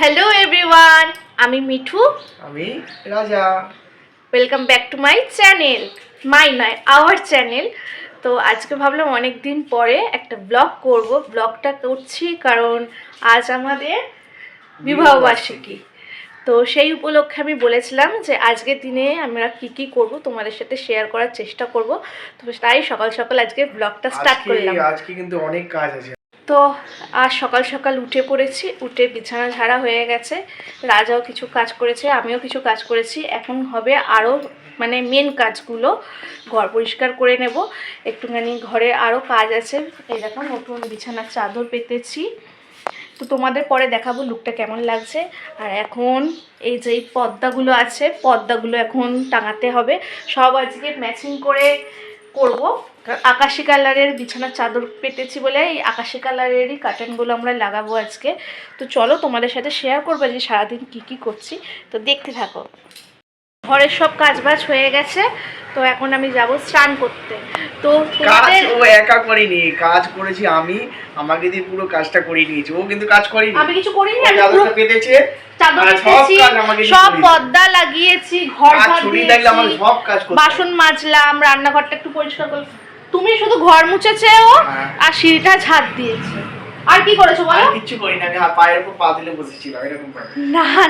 Hello everyone, আমি মিঠু। আমি Raja. Welcome back to my channel, my নয় আওয়ার চ্যানেল। তো আজকে ভাবলাম অনেক দিন পরে একটা ব্লগ করব। ব্লগটা করছি কারণ আজ আমাদের বিবাহবার্ষিকী। তো সেই উপলক্ষে আমি বলেছিলাম যে আজকের দিনে আমরা কি কি করব তোমাদের সাথে শেয়ার করার চেষ্টা করব। তো তাই সকাল সকাল আজকে ব্লগটা স্টার্ট করলাম। আজকে কিন্তু অনেক কাজ আছে। তো আজ সকাল সকাল উঠে পড়েছি, উঠে বিছানা ঝাড়া হয়ে গেছে, রাজাও কিছু কাজ করেছে, আমিও কিছু কাজ করেছি। এখন হবে আরও মেন কাজগুলো, ঘর পরিষ্কার করে নেব। একটুখানি ঘরে আরও কাজ আছে। এই দেখো নতুন বিছানার চাদর পেতেছি, তো তোমাদের পরে দেখাবো লুকটা কেমন লাগছে। আর এখন এই যে পর্দাগুলো আছে, পর্দাগুলো এখন টাঙাতে হবে। সব আজকে ম্যাচিং করে করব। আকাশি কালারের বিছানার চাদর পেতেছি বলে এই আকাশি কালারেরই কার্টেনগুলো আমরা লাগাবো আজকে। তো চলো তোমাদের সাথে শেয়ার করবো যে সারাদিন কি করছি, তো দেখতে থাকো। ঘরের সব কাজবাজ হয়ে গেছে, তো এখন আমি যাব স্নান করতে। তো তোমাদের ও একা করিনি, কাজ করেছি আমি, আমাকে দিয়ে পুরো কাজটা করে নিয়েছে। ও কিন্তু কাজ করেনি, আমি কিছু করিনি। আমি চাদরটা পেতেছে, চাদর পেতেছি, সব পর্দা লাগিয়েছি, ঘর ঝাড় দিয়েছি, সব কাজ করতে, বাসন মাজলাম, রান্নাঘরটা একটু পরিষ্কার করলাম। তুমি শুধু ঘর মুছেছে ও, আর সিঁড়িটা ঝাড় দিয়েছে। আর কি করেছো বলো? কিছু করি না, আমি পায়ের উপর পা দিলে বসেছিলাম এরকম ভাবে।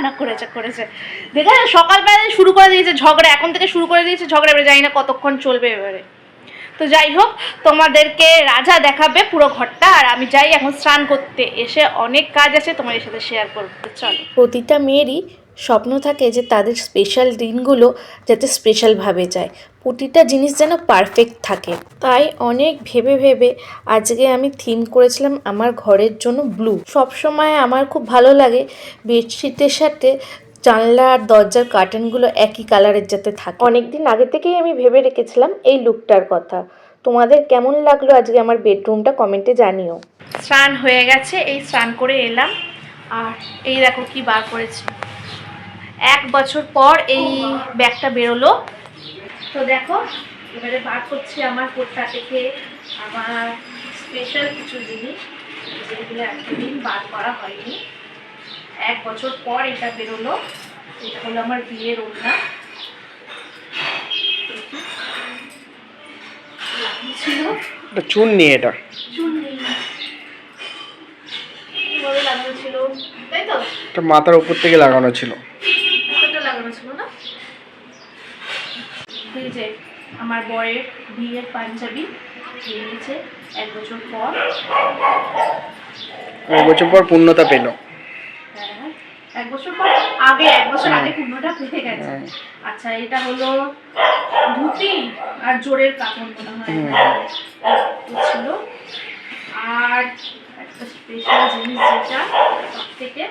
না করেছে দেখে সকালবেলা শুরু করে দিয়েছে ঝগড়া, এখন থেকে শুরু করে দিয়েছে ঝগড়া। এবারে জানি না কতক্ষণ চলবে এবারে। তো যাই হোক, তোমাদেরকে রাজা দেখাবে পুরো ঘরটা, আর আমি যাই এখন স্নান করতে। এসে অনেক কাজ আছে তোমাদের সাথে শেয়ার করতে। চলো। প্রতিটা মেয়েরই স্বপ্ন থাকে যে তাদের স্পেশাল দিনগুলো যাতে স্পেশালভাবে যায়, প্রতিটা জিনিস যেন পারফেক্ট থাকে। তাই অনেক ভেবে আজকে আমি থিম করেছিলাম আমার ঘরের জন্য ব্লু। সবসময় আমার খুব ভালো লাগে বেডশিটের সাথে জানলা আর দরজার কার্টেনগুলো একই কালারের যাতে থাকে। অনেকদিন আগে থেকেই আমি ভেবে রেখেছিলাম এই লুকটার কথা। তোমাদের কেমন লাগলো আজকে আমার বেডরুমটা কমেন্টে জানিও। স্নান হয়ে গেছে, এই স্নান করে এলাম, আর এই দেখো কি বার করেছি। 1 বছর পর এই ব্যাগটা বেরোলো। তো দেখো এবারে বার করছি আমার কোটটা থেকে আমার স্পেশাল কিছু জিনিস যেগুলো এতদিন বার করা হয়নি। 1 বছর পর এটা বেরোলো। এটা হলো আমার বিয়ের ওড়না। চুন্নি, এটা চুন্নি কিভাবে লাগানো ছিল, তাই তো? এটা মাথার উপর থেকে লাগানো ছিল, এটা লাগানো ছিল না। এই যে আমার বরের বিয়ের পাঞ্জাবি নিয়েছে 1 বছর পর। 1 বছর পর পূর্ণতা পেল। হ্যাঁ, 1 বছর পর আগে, 1 বছর আগে পূর্ণতা পেয়ে গেছে। আচ্ছা, এটা হলো ধুতি আর জোরের কাপড় মনে হয় ছিল। আর একটা স্পেশাল জিনিস যেটা সব থেকে,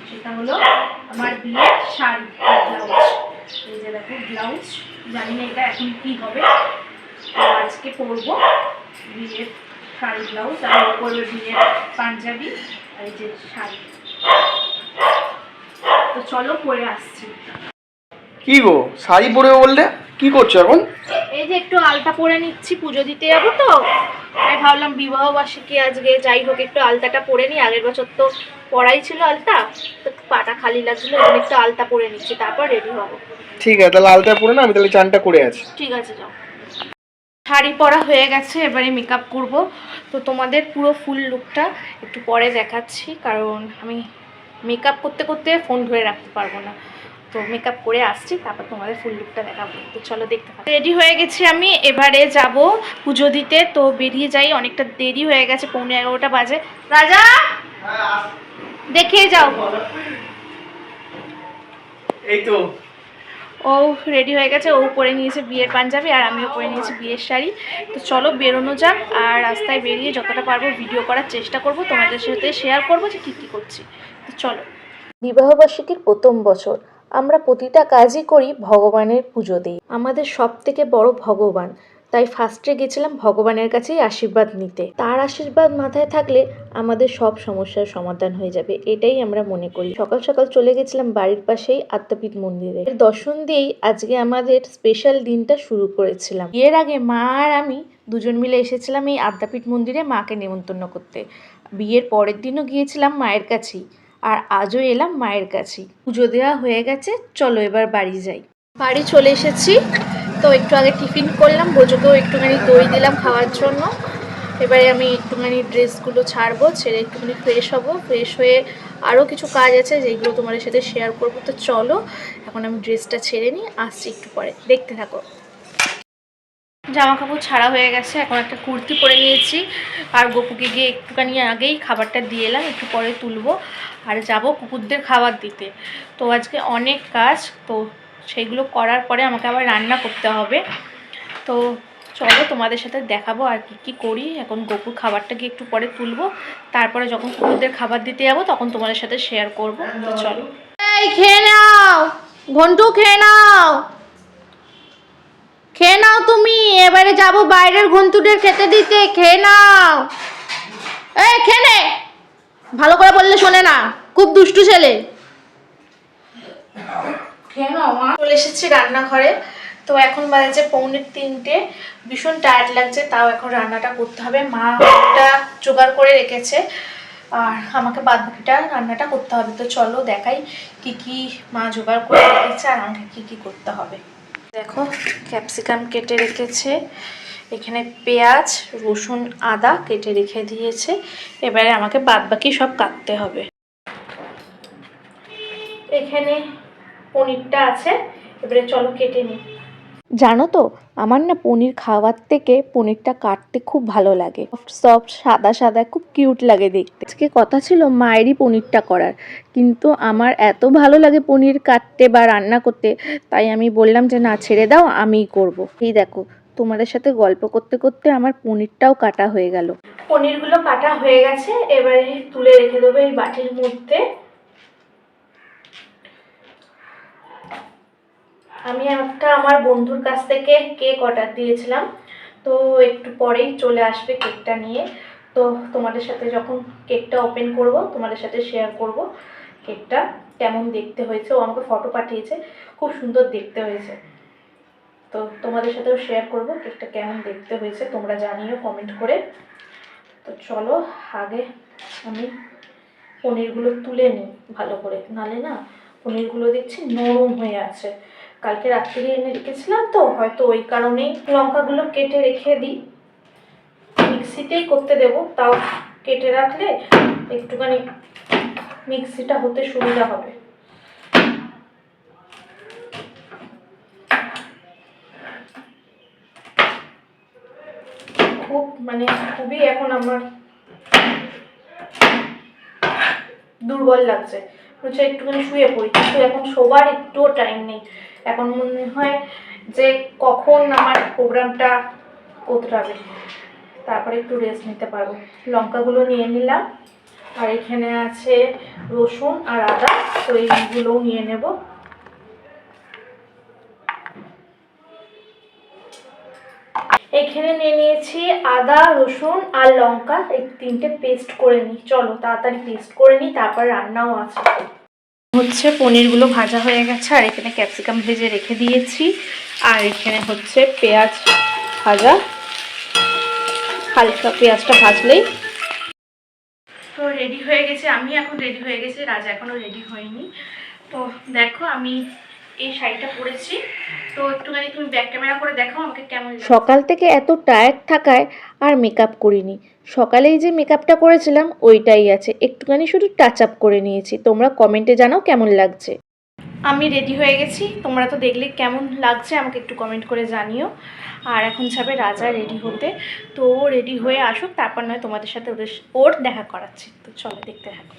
সেটা হলো আমার বিয়ের শাড়ি আর ব্লাউজ। এই যে দেখো ব্লাউজ, জানি না এটা এখন কি হবে, আজকে পরবো বিয়ের শাড়ি ব্লাউজ, আর পরবে বিয়ের পাঞ্জাবি আর এই যে শাড়ি। তো চলো পরে আসছি। কি গো শাড়ি পরে বললে, কি করছো এখন? এই যে একটু আলতা পরে নিচ্ছি, পুজো দিতে যাবো তো, তাই ভাবলাম বিবাহ বার্ষিকী আজকে, যাই হোক একটু আলতাটা পরে নিই। আগের বছর তো পরাই ছিল আলতা, তো পাটা খালি লাগছিল, এখন একটু আলতা পরে নিচ্ছি, তারপর রেডি হবো। ঠিক আছে, তাহলে আলতা পরে না, আমি তাহলে চানটা করে আছি। ঠিক আছে, যাও। শাড়ি পরা হয়ে গেছে, এবারে মেকআপ করব। তো তোমাদের পুরো ফুল লুকটা একটু পরে দেখাচ্ছি, কারণ আমি মেকআপ করতে করতে ফোন ধরে রাখতে পারবো না। তো মেকআপ করে আসছি, তারপর তোমাদের ফুল লুকটা দেখাবো। তো চলো দেখতে থাকো। রেডি হয়ে গেছি আমি, এবারে যাব পুজো দিতে। তো বেরিয়ে যাই, অনেকটা দেরি হয়ে গেছে, 11:15 বাজে। রাজা দেখিয়ে যাও। এই তো ও রেডি হয়ে গেছে, ও পরে নিয়েছে বিয়ের পাঞ্জাবি আর আমিও পরে নিয়েছি বিয়ের শাড়ি। তো চলো বেরোনো যাক, আর রাস্তায় বেরিয়ে যতটা পারবো ভিডিও করার চেষ্টা করব, তোমাদের সাথে শেয়ার করবো যে কী করছি। তো চলো। বিবাহবার্ষিকীর প্রথম বছর, আমরা প্রতিটা কাজই করি ভগবানের পুজো দিই। আমাদের সব থেকে বড় ভগবান, তাই ফার্স্টে গেছিলাম ভগবানের কাছেই আশীর্বাদ নিতে। তার আশীর্বাদ মাথায় থাকলে আমাদের সব সমস্যার সমাধান হয়ে যাবে, এটাই আমরা মনে করি। সকাল সকাল চলে গেছিলাম বাড়ির পাশেই আদ্যাপীঠ মন্দিরে। এর দর্শন দিয়েই আজকে আমাদের স্পেশাল দিনটা শুরু করেছিলাম। এর আগে মা আর আমি দুজন মিলে এসেছিলাম এই আদ্যাপীঠ মন্দিরে মাকে নেমন্তন্ন করতে। বিয়ের পরের দিনও গিয়েছিলাম মায়ের কাছেই, আর আজও এলাম মায়ের কাছেই। পুজো দেওয়া হয়ে গেছে, চলো এবার বাড়ি যাই। বাড়ি চলে এসেছি। তো একটু আগে টিফিন করলাম, বোঝোকেও একটুখানি দই দিলাম খাওয়ার জন্য। এবারে আমি একটুখানি ড্রেসগুলো ছাড়বো, ছেড়ে একটুখানি ফ্রেশ হব। ফ্রেশ হয়ে আরও কিছু কাজ আছে যেগুলো তোমাদের সাথে শেয়ার করবো। তো চলো এখন আমি ড্রেসটা ছেড়ে নিই, আসছি একটু পরে, দেখতে থাকো। জামা কাপড় ছাড়া হয়ে গেছে, এখন একটা কুর্তি পরে নিয়েছি। আর গপুকে গিয়ে একটুখানি আগেই খাবারটা দিয়ে এলাম, একটু পরে তুলবো আর যাব কুকুরদের খাবার দিতে। তো আজকে অনেক কাজ, তো সেইগুলো করার পরে আমাকে আবার রান্না করতে হবে। তো চলো তোমাদের সাথে দেখাবো আর কি কি করি। এখন গপুর খাবারটা গিয়ে একটু পরে তুলবো, তারপরে যখন কুকুরদের খাবার দিতে যাবো তখন তোমাদের সাথে শেয়ার করবো। তো চলো, এই খেয়ে নাও ঘন্টু, খেয়ে নাও, খেয়ে নাও তুমি। এবারে যাবো বাইরের ঘন্টুদের খেতে দিতে, খেয়ে নাও। এই খেয়ে নে, ভালো করে বললে শোনে না, খুব দুষ্টু ছেলে। খেয়ে নাও। চলে এসেছি রান্নাঘরে। তো এখন বাজে 2:45, ভীষণ টায়ার্ড লাগছে, তাও এখন রান্নাটা করতে হবে। মা একটা জোগাড় করে রেখেছে আর আমাকে বাদ বাকিটা রান্নাটা করতে হবে। তো চলো দেখাই কি কি মা জোগাড় করে রেখেছে আর আমাকে কি কি করতে হবে। দেখো ক্যাপসিকাম কেটে রেখেছে, এখানে পেঁয়াজ রসুন আদা কেটে রেখে দিয়েছে। এবারে আমাকে বাদ বাকি সব কাটতে হবে। এখানে পনিরটা আছে, এবারে চলো কেটে নিই। জানো তো আমার না পনির খাওয়ার থেকে পনিরটা কাটতে খুব ভালো লাগে, সফট সাদা সাদা, খুব কিউট লাগে দেখতে। আজকে কথা ছিল মায়েরই পনিরটা করার, কিন্তু আমার এত ভালো লাগে পনির কাটতে বা রান্না করতে, তাই আমি বললাম যে না ছেড়ে দাও, আমিই করব। এই দেখো তোমাদের সাথে গল্প করতে করতে আমার পনিরটাও কাটা হয়ে গেল। পনিরগুলো কাটা হয়ে গেছে, এবারে তুলে রেখে দেবো এই বাটির মধ্যে। আমি একটা আমার বন্ধুর কাছ থেকে কেক অর্ডার দিয়েছিলাম, তো একটু পরেই চলে আসবে কেকটা নিয়ে। তো তোমাদের সাথে যখন কেকটা ওপেন করব তোমাদের সাথে শেয়ার করব কেকটা কেমন দেখতে হয়েছে। ও আমাকে ফটো পাঠিয়েছে, খুব সুন্দর দেখতে হয়েছে। তো তোমাদের সাথেও শেয়ার করব কেকটা কেমন দেখতে হয়েছে, তোমরা জানিও কমেন্ট করে। তো চলো আগে আমি পনিরগুলো তুলে নিই ভালো করে, নালে না পনিরগুলো দেখছি নরম হয়ে আছে। কালকে রাত্রে এনে রেখেছিলাম তো হয়তো ওই কারণেই। লঙ্কাগুলো কেটে রেখে দিই, মিক্সিতেই করতে দেবো, তাও কেটে রাখলে একটুখানি মিক্সিটা হতে সুবিধা হবে। খুব খুবই এখন আমার দুর্বল লাগছে, বলছে একটুখানি শুয়ে পড়ি, কিন্তু এখন শোবার একটুও টাইম নেই। এখন মনে হয় যে কখন আমার প্রোগ্রামটা করতে হবে, তারপরে একটু রেস্ট নিতে পারবো। লঙ্কাগুলো নিয়ে নিলাম, আর এখানে আছে রসুন আর আদা, তো এইগুলোও নিয়ে নেব। এখানে নিয়ে নিয়েছি আদা রসুন আর লঙ্কা, এই তিনটে পেস্ট করে নিই। চলো তাড়াতাড়ি পেস্ট করে নিই, তারপর রান্নাও আছে। হচ্ছে পনিরগুলো ভাজা হয়ে গেছে, আর এখানে ক্যাপসিকাম ভেজে রেখে দিয়েছি, আর এখানে হচ্ছে পেঁয়াজ ভাজা, হালকা পেঁয়াজটা ভাজলেই তো রেডি হয়ে গেছে। আমি এখন রেডি হয়ে গেছি, রাজা এখনো রেডি হয়নি। তো দেখো আমি এই শাড়িটা পরেছি, তো একটুখানি তুমি ব্যাক ক্যামেরা করে দেখো আমাকে কেমন। সকাল থেকে এত টায়ার্ড থাকায় আর মেকআপ করিনি, সকালেই যে মেকআপটা করেছিলাম ওইটাই আছে, একটুখানি শুধু টাচ আপ করে নিয়েছি। তোমরা কমেন্টে জানাও কেমন লাগছে। আমি রেডি হয়ে গেছি, তোমরা তো দেখলে কেমন লাগছে আমাকে একটু কমেন্ট করে জানিও। আর এখন যাবে রাজা রেডি হতে, তো ও রেডি হয়ে আসুক, তারপর নয় তোমাদের সাথে ওর দেখা করাচ্ছি। তো চলো দেখতে থাকো।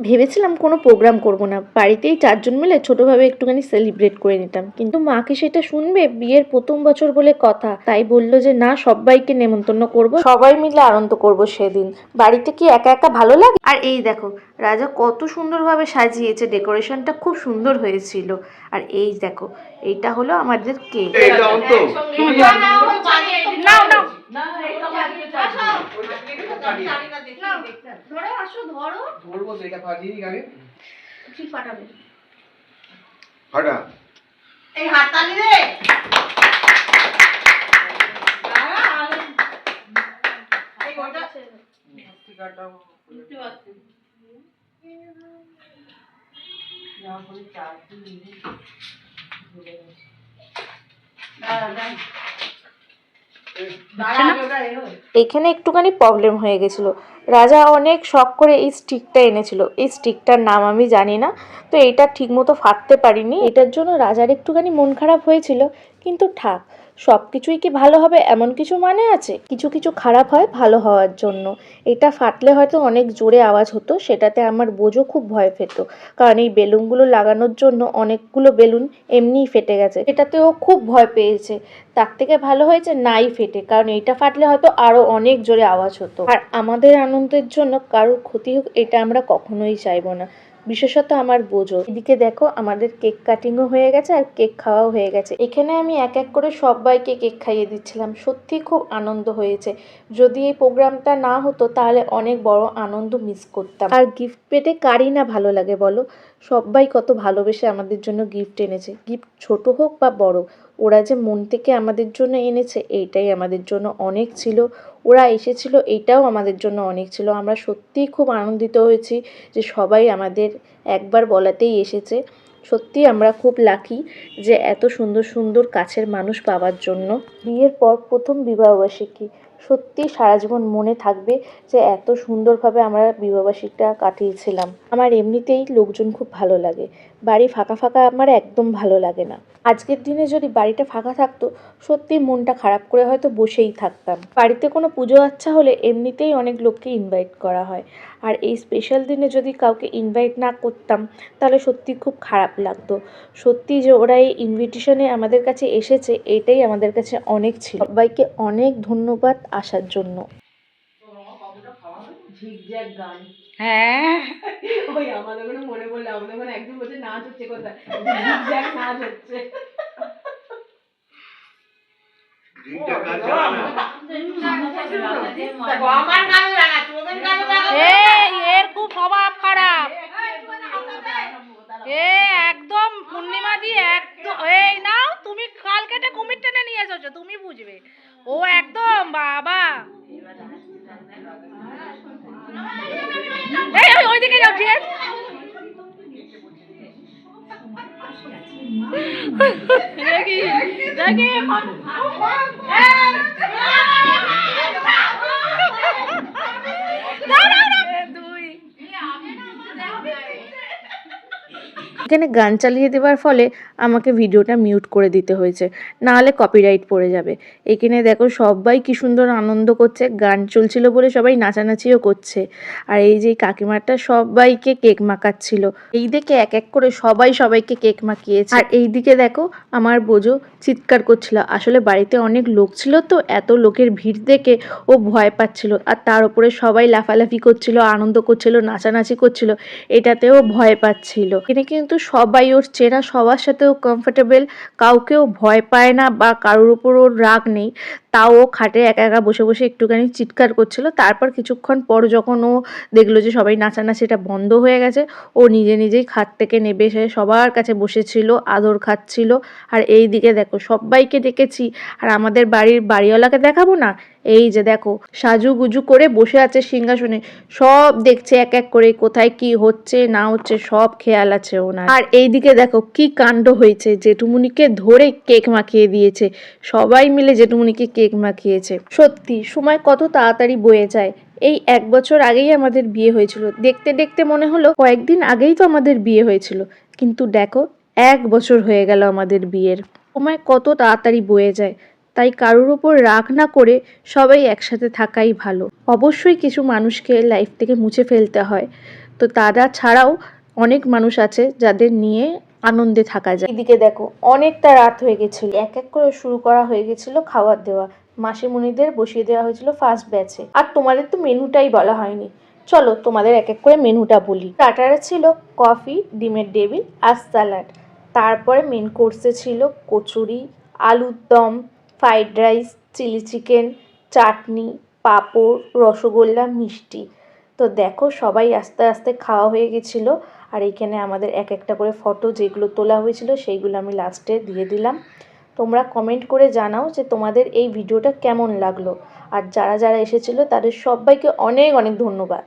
ভেবেছিলাম কোনো প্রোগ্রাম করব না, বাড়িতেই 4 জন মিলে ছোটভাবে একটুখানি সেলিব্রেট করে নিতাম, কিন্তু মা কি সেটা শুনবে? বিয়ের প্রথম বছর বলে কথা, তাই বললো যে না সবাইকে নেমন্তন্ন করব, সবাই মিলে আনন্দ করব সেদিন। বাড়িতে কি একা একা ভালো লাগে? আর এই দেখো রাজা কত সুন্দরভাবে সাজিয়েছে, ডেকোরেশনটা খুব সুন্দর হয়েছিল। আর এই দেখো এইটা হলো আমাদের কেক। এই হাততালি রে এই ওটা স্টিকারটা বুঝতে পারছি না বলি চার দিন ভুলে গেছি এখানে একটুখানি প্রবলেম হয়ে গেছিলো। রাজা অনেক শখ করে এই স্টিকটা এনেছিল, এই স্টিকটার নাম আমি জানি না, তো এটা ঠিকমতো ফাটতে পারিনি, এটার জন্য রাজার একটুখানি মন খারাপ হয়েছিল। কিন্তু থাক, সব কিছুই কি ভালো হবে এমন কিছু মানে আছে? কিছু কিছু খারাপ হয় ভালো হওয়ার জন্য। এটা ফাটলে হয়তো অনেক জোরে আওয়াজ হতো, সেটাতে আমার বোঝো খুব ভয় পেত, কারণ এই বেলুনগুলো লাগানোর জন্য অনেকগুলো বেলুন এমনিই ফেটে গেছে, এটাতেও খুব ভয় পেয়েছে। তার থেকে ভালো হয়েছে নাই ফেটে, কারণ এইটা ফাটলে হয়তো আরো অনেক জোরে আওয়াজ হতো। আর আমাদের আনন্দের জন্য কারোর ক্ষতি হোক এটা আমরা কখনোই চাইবো না, বিশেষত আমার বোঝো। এদিকে দেখো আমাদের কেক কাটিংও হয়ে গেছে আর কেক খাওয়াও হয়ে গেছে। এখানে আমি এক এক করে সবাইকে কেক খাইয়ে দিচ্ছিলাম, সত্যি খুব আনন্দ হয়েছে। যদি এই প্রোগ্রামটা না হতো তাহলে অনেক বড় আনন্দ মিস করতাম। আর গিফট পেতে কারই না ভালো লাগে বলো? সবাই কত ভালোবেসে আমাদের জন্য গিফট এনেছে, গিফট ছোট হোক বা বড়, ওরা যে মন থেকে আমাদের জন্য এনেছে এইটাই আমাদের জন্য অনেক ছিল। ওরা এসেছিল এইটাও আমাদের জন্য অনেক ছিল। আমরা সত্যিই খুব আনন্দিত হয়েছি যে সবাই আমাদের একবার বলাতেই এসেছে। সত্যি আমরা খুব লাকি যে এত সুন্দর সুন্দর কাছের মানুষ পাওয়ার জন্য। বিয়ের পর প্রথম বিবাহবার্ষিকী, সত্যি সারা জীবন মনে থাকবে যে এত সুন্দরভাবে আমরা বিবাহবার্ষিকীটা কাটিয়েছিলাম। আমার এমনিতেই লোকজন খুব ভালো লাগে, বাড়ি ফাঁকা ফাঁকা আমার একদম ভালো লাগে না। আজকের দিনে যদি বাড়িটা ফাঁকা থাকতো সত্যি মনটা খারাপ করে হয়তো বসেই থাকতাম। বাড়িতে কোনো পুজো আচ্ছা হলে এমনিতেই অনেক লোককে ইনভাইট করা হয়, আর এই স্পেশাল দিনে যদি কাউকে ইনভাইট না করতাম তাহলে সত্যি খুব খারাপ লাগতো। সত্যি যে ওরা এই ইনভিটেশনে আমাদের কাছে এসেছে এটাই আমাদের কাছে অনেক ছিল। সবাইকে অনেক ধন্যবাদ আসার জন্য। ঝিকঝ্যাক গান হ্যাঁ, ওই আমাদের ওখানে মনে পড়লে আমাদের ওখানে একদিন বলছে নাচ হচ্ছে কোথায় ঝিকঝ্যাক নাচ হচ্ছে আমার গানে লাগা তোদের গানে লাগা এর খুব স্বভাব খারাপ। একদম পূর্ণিমা দি একদম এই নাও, তুমি খাল কেটে কুমির টেনে নিয়ে এসেছো, তুমি বুঝবে। ও একদম বাবা, এই ওইদিকে যাও, ঠিক আছে। দেখি দেখি এখানে গান চালিয়ে দেওয়ার ফলে আমাকে ভিডিওটা মিউট করে দিতে হয়েছে, নাহলে কপিরাইট পড়ে যাবে। এখানে দেখো সবাই কি সুন্দর আনন্দ করছে, গান চলছিল বলে সবাই নাচানাচিও করছে। আর এই যে কাকিমাটা সবাইকে কেক মাখাচ্ছিল, এই দেখে এক এক করে সবাই সবাইকে কেক মাখিয়েছে। আর এই দিকে দেখো আমার বোঝো চিৎকার করছিল, আসলে বাড়িতে অনেক লোক ছিল তো এত লোকের ভিড় দেখে ও ভয় পাচ্ছিল, আর তার উপরে সবাই লাফালাফি করছিল, আনন্দ করছিল, নাচানাচি করছিল, এটাতেও ভয় পাচ্ছিল। এখানে কিন্তু সবাই ওর চেনা, সবার সাথে ও কমফোর্টেবল, কাউকেও ভয় পায় না বা কারোর উপর ওর রাগ নেই। তাও ও খাটে একা একা বসে বসে একটুখানি চিৎকার করছিল। তারপর কিছুক্ষণ পর যখন ও দেখলো যে সবাই নাচানাচিটা বন্ধ হয়ে গেছে, ও নিজে নিজেই খাট থেকে নেমে এসে সবার কাছে বসেছিল, আদর খাচ্ছিল। আর এই দিকে দেখো সবাইকে ডেকেছি, আর আমাদের বাড়িওয়ালাকে দেখাবো না, এই যে দেখো সাজুগুজু করে বসে আছে সিংহাসনে, সব দেখছে এক এক করে কোথায় কি হচ্ছে না হচ্ছে, সব খেয়াল আছে ওনার। আর এইদিকে দেখো কি কাণ্ড হয়েছে, জেঠুমনিকে ধরে কেক মাখিয়ে দিয়েছে, সবাই মিলে জেঠুমনিকে কেক মাখিয়েছে। সত্যি সময় কত তাড়াতাড়ি বয়ে যায়। এই 1 বছর আগেই আমাদের বিয়ে হয়েছিল, দেখতে দেখতে মনে হলো কয়েকদিন আগেই তো আমাদের বিয়ে হয়েছিল, কিন্তু দেখো 1 বছর হয়ে গেল আমাদের বিয়ের। সময় কত তাড়াতাড়ি বয়ে যায়, তাই কারোর উপর রাগ না করে সবাই একসাথে থাকাই ভালো। অবশ্যই কিছু মানুষকে লাইফ থেকে মুছে ফেলতে হয়, তো তারা ছাড়াও অনেক মানুষ আছে যাদের নিয়ে আনন্দে থাকা যায়। এদিকে দেখো অনেকটা রাত হয়ে গেছিল, এক এক করে শুরু করা হয়ে গেছিল খাবার দেওয়া। মাসিমণিদের বসিয়ে দেওয়া হয়েছিল ফার্স্ট ব্যাচে। আর তোমাদের তো মেনুটাই বলা হয়নি, চলো তোমাদের এক এক করে মেনুটা বলি। স্টার্টারে ছিল কফি, ডিমের ডেভিল আর স্যালাড। তারপরে মেন কোর্সে ছিল কচুরি, আলুর দম, ফ্রাইড রাইস, চিলি চিকেন, চাটনি, পাঁপড়, রসগোল্লা, মিষ্টি। তো দেখো সবাই আস্তে আস্তে খাওয়া হয়ে গেছিলো। আর এইখানে আমাদের এক একটা করে ফটো যেগুলো তোলা হয়েছিল সেইগুলো আমি লাস্টে দিয়ে দিলাম। তোমরা কমেন্ট করে জানাও যে তোমাদের এই ভিডিওটা কেমন লাগলো। আর যারা যারা এসেছিলো তাদের সবাইকে অনেক অনেক ধন্যবাদ।